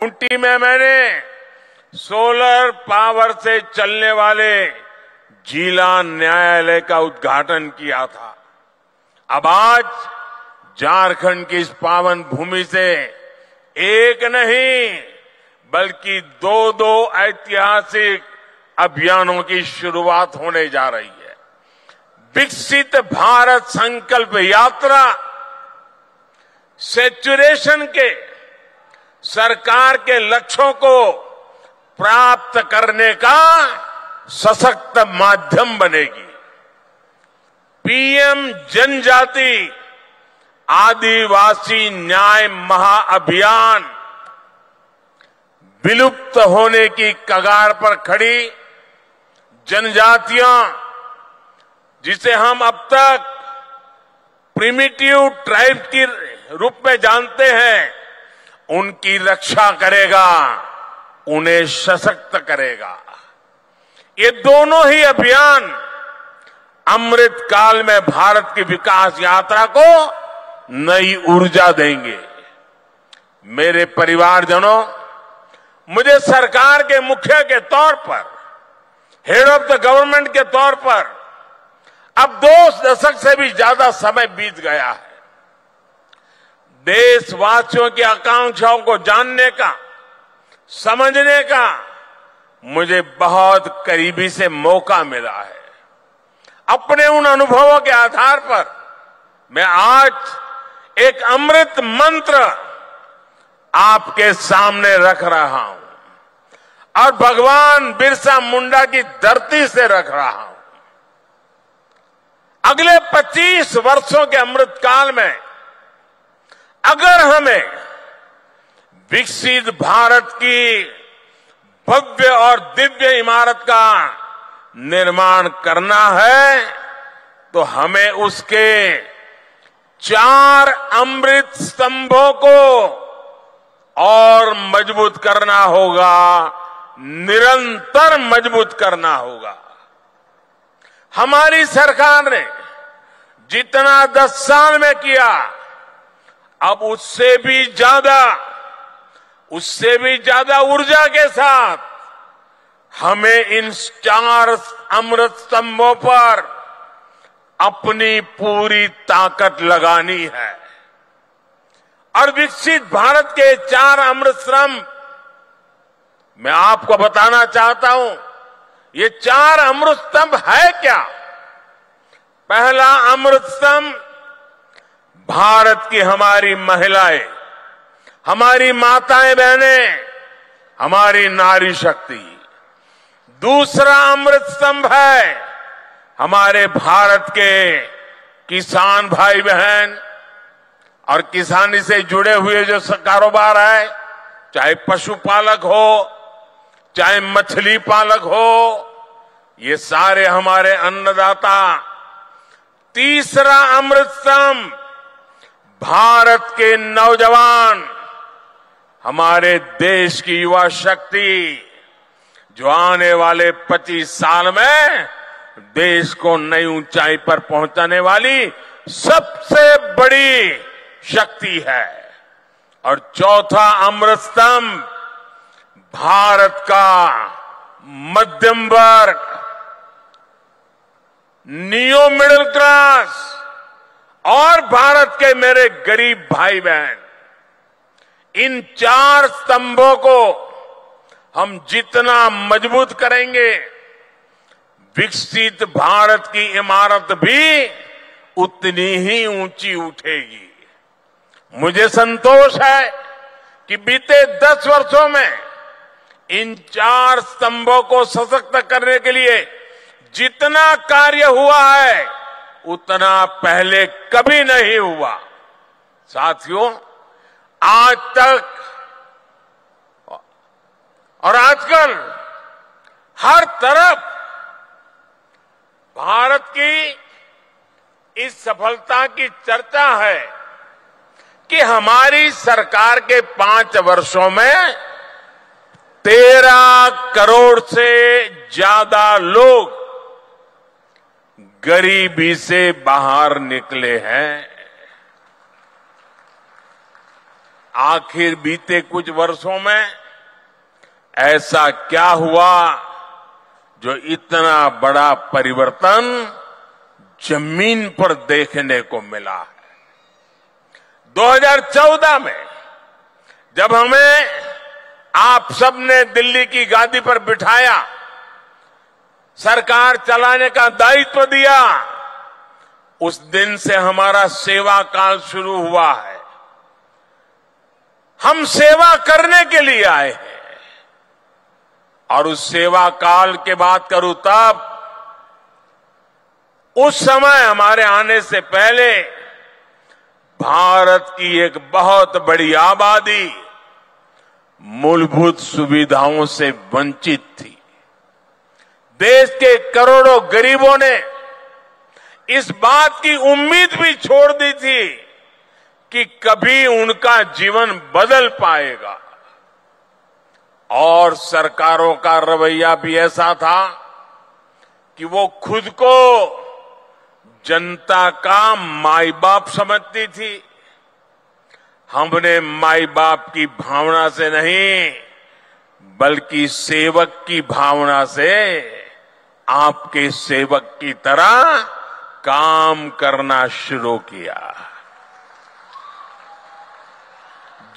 खूंटी में मैंने solar power से चलने वाले जिला न्यायालय का उद्घाटन किया था। अब आज झारखंड की इस पावन भूमि से एक नहीं बल्कि दो ऐतिहासिक अभियानों की शुरुआत होने जा रही है। विकसित भारत संकल्प यात्रा सैचुरेशन के सरकार के लक्ष्यों को प्राप्त करने का सशक्त माध्यम बनेगी। पीएम जनजाति आदिवासी न्याय महाअभियान विलुप्त होने की कगार पर खड़ी जनजातियां, जिसे हम अब तक प्रिमिटिव ट्राइब के रूप में जानते हैं, उनकी रक्षा करेगा, उन्हें सशक्त करेगा। ये दोनों ही अभियान अमृत काल में भारत की विकास यात्रा को नई ऊर्जा देंगे। मेरे परिवारजनों, मुझे सरकार के मुखिया के तौर पर, हेड ऑफ द गवर्नमेंट के तौर पर अब 2 दशक से भी ज्यादा समय बीत गया है। देशवासियों की आकांक्षाओं को जानने का, समझने का मुझे बहुत करीबी से मौका मिला है। अपने उन अनुभवों के आधार पर मैं आज एक अमृत मंत्र आपके सामने रख रहा हूं और भगवान बिरसा मुंडा की धरती से रख रहा हूं। अगले 25 वर्षों के अमृत काल में अगर हमें विकसित भारत की भव्य और दिव्य इमारत का निर्माण करना है तो हमें उसके 4 अमृत स्तंभों को और मजबूत करना होगा, निरंतर मजबूत करना होगा। हमारी सरकार ने जितना 10 साल में किया, अब उससे भी ज्यादा ऊर्जा के साथ हमें इन 4 अमृत स्तंभों पर अपनी पूरी ताकत लगानी है। और विकसित भारत के 4 अमृत स्तंभ मैं आपको बताना चाहता हूं। ये 4 अमृत स्तंभ है क्या? पहला अमृत स्तंभ भारत की हमारी महिलाएं, हमारी माताएं बहनें, हमारी नारी शक्ति। दूसरा अमृत स्तंभ है हमारे भारत के किसान भाई बहन और किसानी से जुड़े हुए जो कारोबार है, चाहे पशुपालक हो, चाहे मछली पालक हो, ये सारे हमारे अन्नदाता। तीसरा अमृत स्तंभ भारत के नौजवान, हमारे देश की युवा शक्ति, जो आने वाले 25 साल में देश को नई ऊंचाई पर पहुंचाने वाली सबसे बड़ी शक्ति है। और चौथा अमृत स्तंभ भारत का मध्यम वर्ग, नियो मिडिल क्लास और भारत के मेरे गरीब भाई बहन। इन 4 स्तंभों को हम जितना मजबूत करेंगे, विकसित भारत की इमारत भी उतनी ही ऊंची उठेगी। मुझे संतोष है कि बीते 10 वर्षों में इन 4 स्तंभों को सशक्त करने के लिए जितना कार्य हुआ है उतना पहले कभी नहीं हुआ। साथियों, आज तक और आजकल हर तरफ भारत की इस सफलता की चर्चा है कि हमारी सरकार के 5 वर्षों में 13 करोड़ से ज्यादा लोग गरीबी से बाहर निकले हैं। आखिर बीते कुछ वर्षों में ऐसा क्या हुआ जो इतना बड़ा परिवर्तन जमीन पर देखने को मिला है। 2014 में जब हमें आप सबने दिल्ली की गादी पर बिठाया, सरकार चलाने का दायित्व दिया, उस दिन से हमारा सेवा काल शुरू हुआ है। हम सेवा करने के लिए आए हैं और उस सेवा काल के बात करूं तब उस समय हमारे आने से पहले भारत की एक बहुत बड़ी आबादी मूलभूत सुविधाओं से वंचित थी। देश के करोड़ों गरीबों ने इस बात की उम्मीद भी छोड़ दी थी कि कभी उनका जीवन बदल पाएगा, और सरकारों का रवैया भी ऐसा था कि वो खुद को जनता का माई बाप समझती थी। हमने माई बाप की भावना से नहीं बल्कि सेवक की भावना से आपके सेवक की तरह काम करना शुरू किया।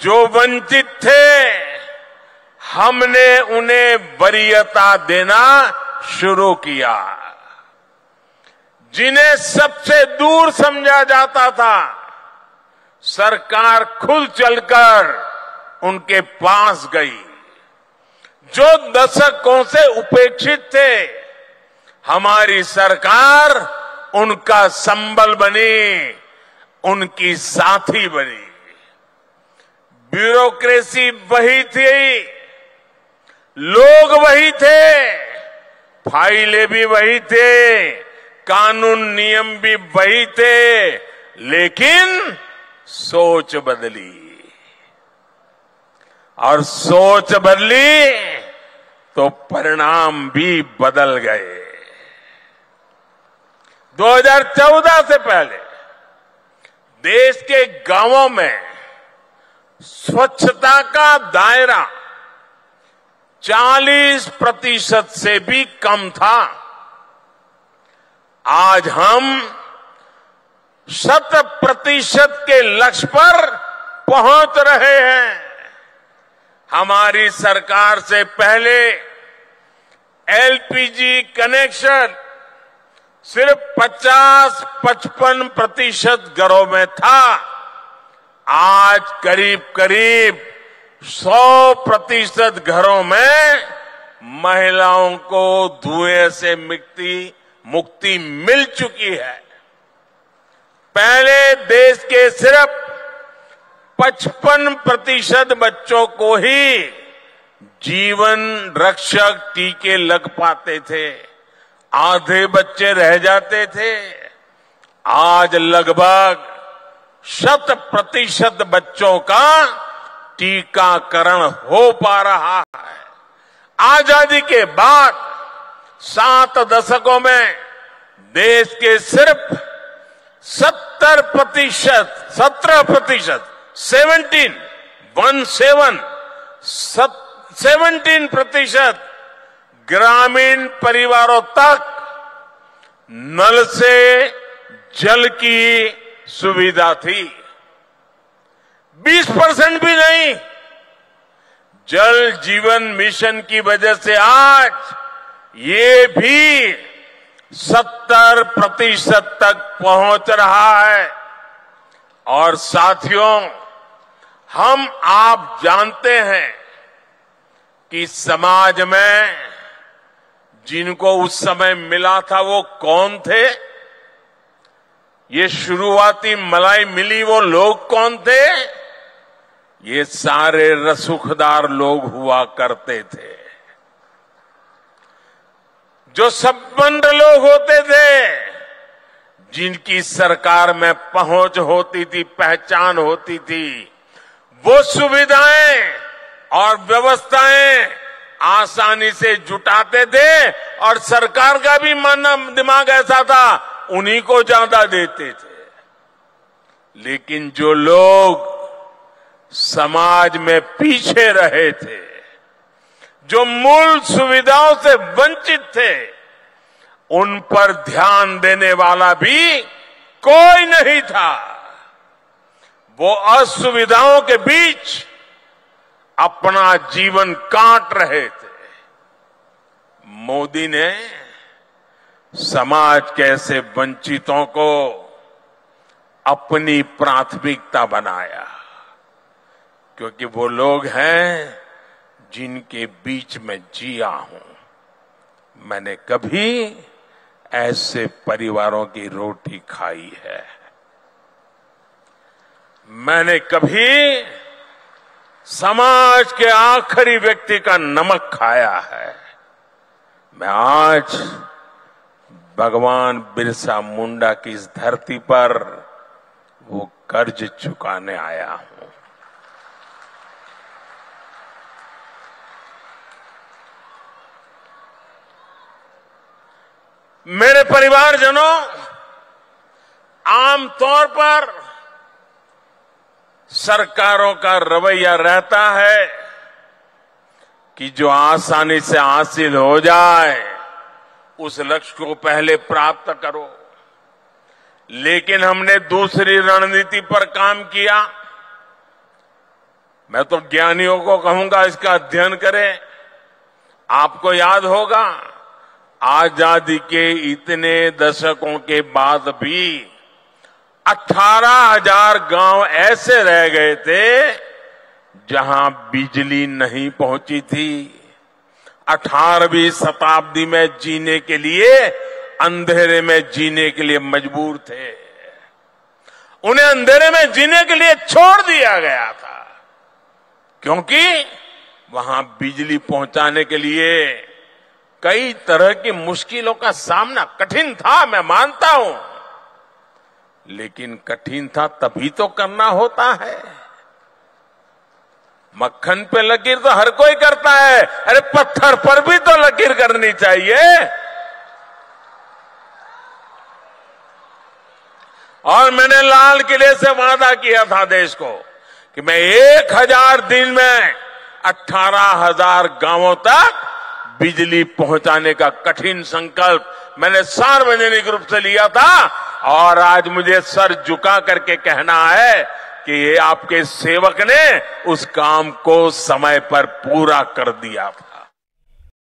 जो वंचित थे हमने उन्हें वरीयता देना शुरू किया। जिन्हें सबसे दूर समझा जाता था, सरकार खुद चलकर उनके पास गई। जो दशकों से उपेक्षित थे, हमारी सरकार उनका संबल बनी, उनकी साथी बनी। ब्यूरोक्रेसी वही थी, लोग वही थे, फाइलें भी वही थे, कानून नियम भी वही थे, लेकिन सोच बदली। और सोच बदली तो परिणाम भी बदल गए। 2014 से पहले देश के गांवों में स्वच्छता का दायरा 40% से भी कम था। आज हम 100% के लक्ष्य पर पहुंच रहे हैं। हमारी सरकार से पहले एलपीजी कनेक्शन सिर्फ 50-55% घरों में था। आज करीब करीब 100% घरों में महिलाओं को धुएं से मुक्ति मिल चुकी है। पहले देश के सिर्फ 55% बच्चों को ही जीवन रक्षक टीके लग पाते थे, आधे बच्चे रह जाते थे। आज लगभग 100% बच्चों का टीकाकरण हो पा रहा है। आजादी के बाद 7 दशकों में देश के सिर्फ 17% ग्रामीण परिवारों तक नल से जल की सुविधा थी। 20% भी नहीं। जल जीवन मिशन की वजह से आज ये भी 70% तक पहुंच रहा है। और साथियों, हम आप जानते हैं कि समाज में जिनको उस समय मिला था वो कौन थे? ये शुरुआती मलाई मिली वो लोग कौन थे? ये सारे रसूखदार लोग हुआ करते थे। जो संपन्न लोग होते थे, जिनकी सरकार में पहुंच होती थी, पहचान होती थी, वो सुविधाएं और व्यवस्थाएं आसानी से जुटाते थे और सरकार का भी मन दिमाग ऐसा था, उन्हीं को ज्यादा देते थे। लेकिन जो लोग समाज में पीछे रहे थे, जो मूल सुविधाओं से वंचित थे, उन पर ध्यान देने वाला भी कोई नहीं था। वो असुविधाओं के बीच अपना जीवन काट रहे थे। मोदी ने समाज के ऐसे वंचितों को अपनी प्राथमिकता बनाया, क्योंकि वो लोग हैं जिनके बीच में जिया हूं। मैंने कभी ऐसे परिवारों की रोटी खाई है, मैंने कभी समाज के आखिरी व्यक्ति का नमक खाया है। मैं आज भगवान बिरसा मुंडा की इस धरती पर वो कर्ज चुकाने आया हूं। मेरे परिवारजनों, आमतौर पर सरकारों का रवैया रहता है कि जो आसानी से हासिल हो जाए उस लक्ष्य को पहले प्राप्त करो। लेकिन हमने दूसरी रणनीति पर काम किया। मैं तो ज्ञानियों को कहूंगा इसका अध्ययन करें। आपको याद होगा, आजादी के इतने दशकों के बाद भी 18,000 गांव ऐसे रह गए थे जहां बिजली नहीं पहुंची थी। 18वीं शताब्दी में जीने के लिए, अंधेरे में जीने के लिए मजबूर थे। उन्हें अंधेरे में जीने के लिए छोड़ दिया गया था, क्योंकि वहां बिजली पहुंचाने के लिए कई तरह की मुश्किलों का सामना कठिन था, मैं मानता हूं। लेकिन कठिन था तभी तो करना होता है। मक्खन पे लकीर तो हर कोई करता है, अरे पत्थर पर भी तो लकीर करनी चाहिए। और मैंने लाल किले से वादा किया था देश को कि मैं 1000 दिन में 18,000 गांवों तक बिजली पहुंचाने का कठिन संकल्प मैंने सार्वजनिक रूप से लिया था। और आज मुझे सर झुका करके कहना है कि ये आपके सेवक ने उस काम को समय पर पूरा कर दिया।